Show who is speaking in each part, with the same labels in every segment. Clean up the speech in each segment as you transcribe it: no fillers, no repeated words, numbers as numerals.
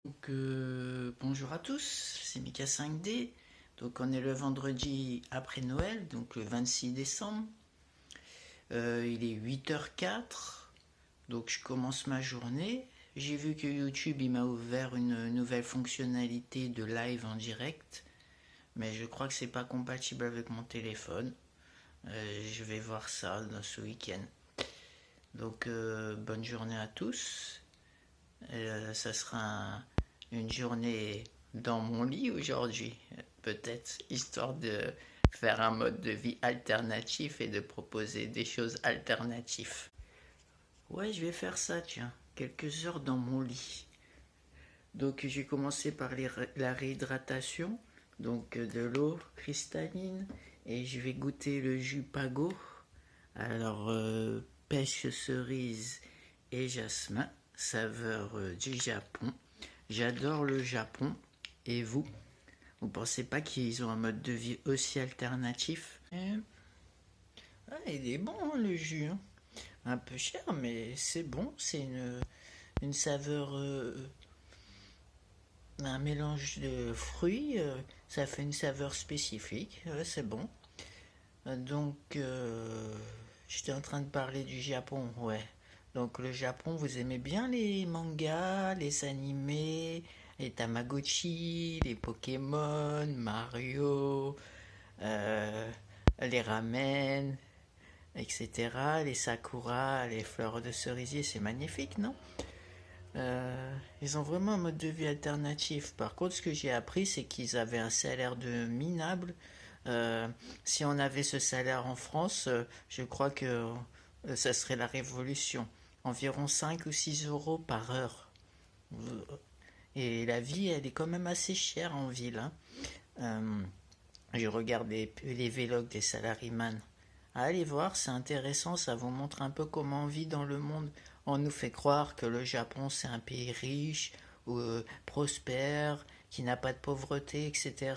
Speaker 1: Bonjour à tous, c'est Mika 5D. Donc on est le vendredi après Noël, donc le 26 décembre. Il est 8h04, donc je commence ma journée. J'ai vu que YouTube il m'a ouvert une nouvelle fonctionnalité de live en direct, mais je crois que c'est pas compatible avec mon téléphone. Je vais voir ça dans ce week-end. Donc bonne journée à tous. Ça sera une journée dans mon lit aujourd'hui, peut-être, histoire de faire un mode de vie alternatif et de proposer des choses alternatives. Ouais, je vais faire ça, tiens, quelques heures dans mon lit. Donc j'ai commencé par la réhydratation, donc de l'eau cristalline, et je vais goûter le jus Pago. Alors, pêche, cerise et jasmin, saveur du Japon. J'adore le Japon. Et vous? Vous pensez pas qu'ils ont un mode de vie aussi alternatif? Ah, il est bon hein, le jus, hein. Un peu cher, mais c'est bon. C'est une saveur, un mélange de fruits. Ça fait une saveur spécifique. Ouais, c'est bon. Donc, j'étais en train de parler du Japon, ouais. Donc, le Japon, vous aimez bien les mangas, les animés, les Tamagotchi, les Pokémon, Mario, euh, les ramen, etc. Les sakura, les fleurs de cerisier, c'est magnifique, non? Ils ont vraiment un mode de vie alternatif. Par contre, ce que j'ai appris, c'est qu'ils avaient un salaire de minable. Euh, Si on avait ce salaire en France, je crois que ça serait la révolution. Environ 5 ou 6 euros par heure. Et la vie, elle est quand même assez chère en ville, hein. Euh, je regarde les vlogs des salariman. Allez voir, c'est intéressant, ça vous montre un peu comment on vit dans le monde. On nous fait croire que le Japon c'est un pays riche, ou, prospère, qui n'a pas de pauvreté, etc.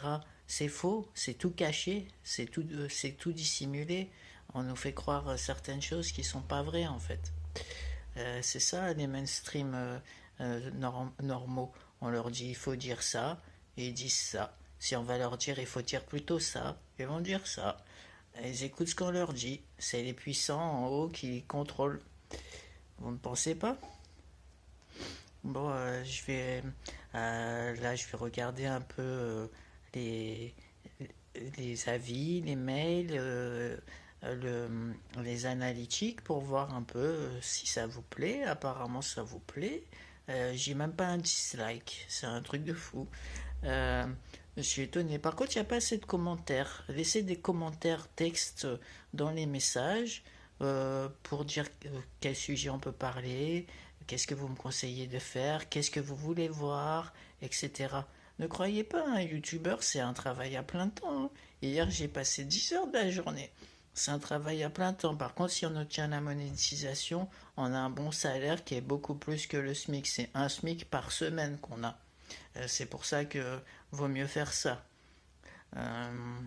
Speaker 1: C'est faux, c'est tout caché, c'est tout dissimulé. On nous fait croire certaines choses qui sont pas vraies en fait. C'est ça les mainstream normaux. On leur dit il faut dire ça, et ils disent ça. Si on va leur dire il faut dire plutôt ça, ils vont dire ça. Ils écoutent ce qu'on leur dit. C'est les puissants en haut qui contrôlent. Vous ne pensez pas? Bon, là, je vais regarder un peu les, les avis, les mails, les analytiques pour voir un peu si ça vous plaît. Apparemment, ça vous plaît. J'ai même pas un dislike. C'est un truc de fou. Euh, je suis étonné. Par contre, il n'y a pas assez de commentaires. Laissez des commentaires texte dans les messages pour dire quel sujet on peut parler, qu'est-ce que vous me conseillez de faire, qu'est-ce que vous voulez voir, etc. Ne croyez pas, un youtubeur, c'est un travail à plein temps, hein. Hier, j'ai passé 10 heures de la journée. C'est un travail à plein temps. Par contre, si on obtient la monétisation, on a un bon salaire qui est beaucoup plus que le SMIC. C'est un SMIC par semaine qu'on a. C'est pour ça que vaut mieux faire ça. Euh,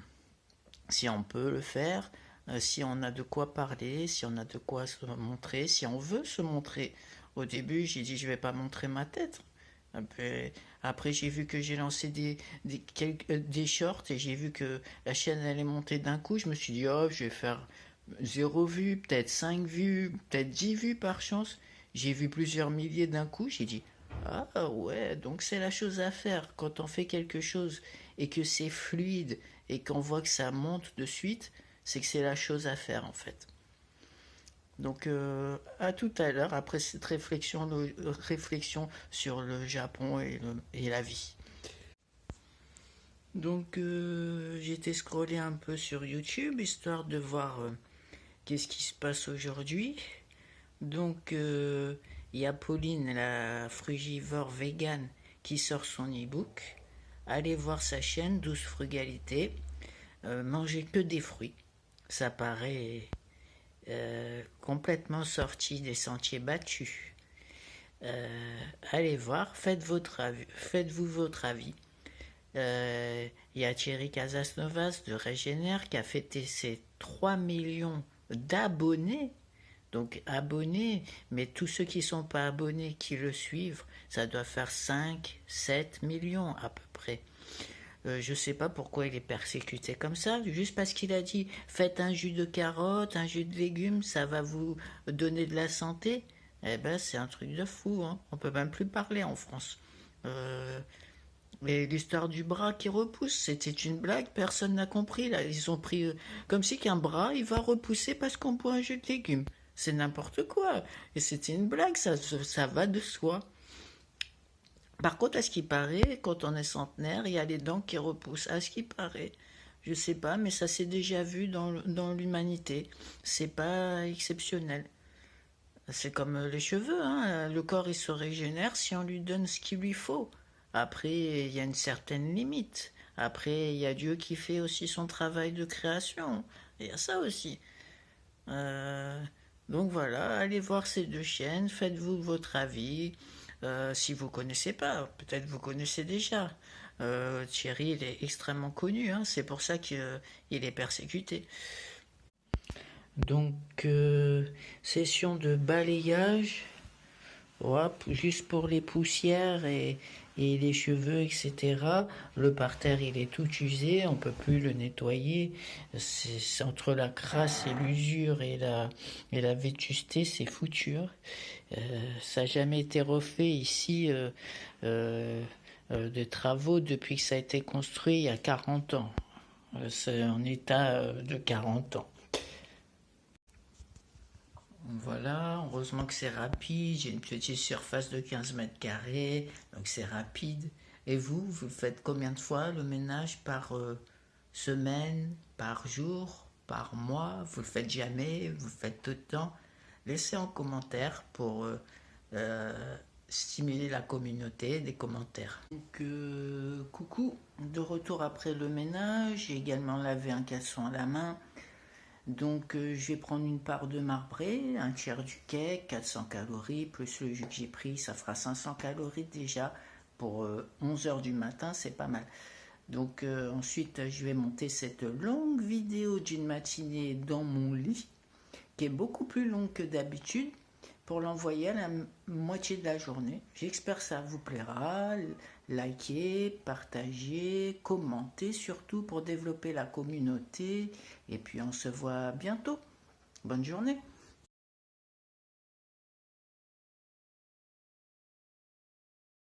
Speaker 1: Si on peut le faire, si on a de quoi parler, si on a de quoi se montrer, si on veut se montrer. Au début, j'ai dit je vais pas montrer ma tête. Après, j'ai vu que j'ai lancé des shorts et j'ai vu que la chaîne allait monter d'un coup. Je me suis dit, oh, je vais faire 0 vue, peut-être 5 vues, peut-être 10 vues par chance. J'ai vu plusieurs milliers d'un coup. J'ai dit, ah ouais, donc c'est la chose à faire. Quand on fait quelque chose et que c'est fluide et qu'on voit que ça monte de suite, c'est que c'est la chose à faire en fait. Donc à tout à l'heure, après cette réflexion sur le Japon et la vie. Donc j'étais scrollé un peu sur YouTube, histoire de voir qu'est-ce qui se passe aujourd'hui. Donc il y a Pauline, la frugivore vegan, qui sort son e-book. Allez voir sa chaîne, Douce Frugalité. Manger que des fruits. Ça paraît complètement sorti des sentiers battus. Allez voir, faites-vous votre avis. Il y a Thierry Casasnovas de Régénère qui a fêté ses 3 millions d'abonnés. Donc abonnés, mais tous ceux qui ne sont pas abonnés, qui le suivent, ça doit faire 5, 7 millions à peu près. Je ne sais pas pourquoi il est persécuté comme ça, juste parce qu'il a dit faites un jus de carotte, un jus de légumes, ça va vous donner de la santé. Eh ben c'est un truc de fou, hein. On peut même plus parler en France. Euh, et l'histoire du bras qui repousse, c'était une blague, personne n'a compris là. Ils ont pris comme si qu'un bras il va repousser parce qu'on boit un jus de légumes. C'est n'importe quoi. Et c'était une blague, ça va de soi. Par contre, à ce qui paraît, quand on est centenaire, il y a les dents qui repoussent. À ce qui paraît, je sais pas, mais ça s'est déjà vu dans l'humanité. C'est pas exceptionnel. C'est comme les cheveux, hein. Le corps il se régénère si on lui donne ce qu'il lui faut. Après, il y a une certaine limite. Après, il y a Dieu qui fait aussi son travail de création. Il y a ça aussi. Euh, donc voilà, allez voir ces deux chaînes, faites-vous votre avis. Si vous connaissez pas, peut-être vous connaissez déjà. Thierry, il est extrêmement connu, hein, c'est pour ça qu'il est persécuté. Donc, session de balayage, hop, juste pour les poussières et les cheveux, etc. Le parterre, il est tout usé, on peut plus le nettoyer. C'est entre la crasse et l'usure et la vétusté, c'est foutu, hein. Ça n'a jamais été refait ici euh, de travaux depuis que ça a été construit il y a 40 ans. C'est en état de 40 ans. Voilà, heureusement que c'est rapide. J'ai une petite surface de 15 mètres carrés, donc c'est rapide. Et vous faites combien de fois le ménage par semaine, par jour, par mois? Vous le faites jamais, vous le faites tout le temps? Laissez en commentaire pour euh, stimuler la communauté des commentaires. Donc, coucou, de retour après le ménage. J'ai également lavé un caleçon à la main. Donc je vais prendre une part de marbré, un tiers du cake, 400 calories, plus le jus que j'ai pris, ça fera 500 calories déjà pour 11 heures du matin, c'est pas mal. Donc ensuite je vais monter cette longue vidéo d'une matinée dans mon lit, qui est beaucoup plus longue que d'habitude, pour l'envoyer à la moitié de la journée. J'espère que ça vous plaira. Likez, partagez, commentez surtout pour développer la communauté. Et puis on se voit bientôt. Bonne journée.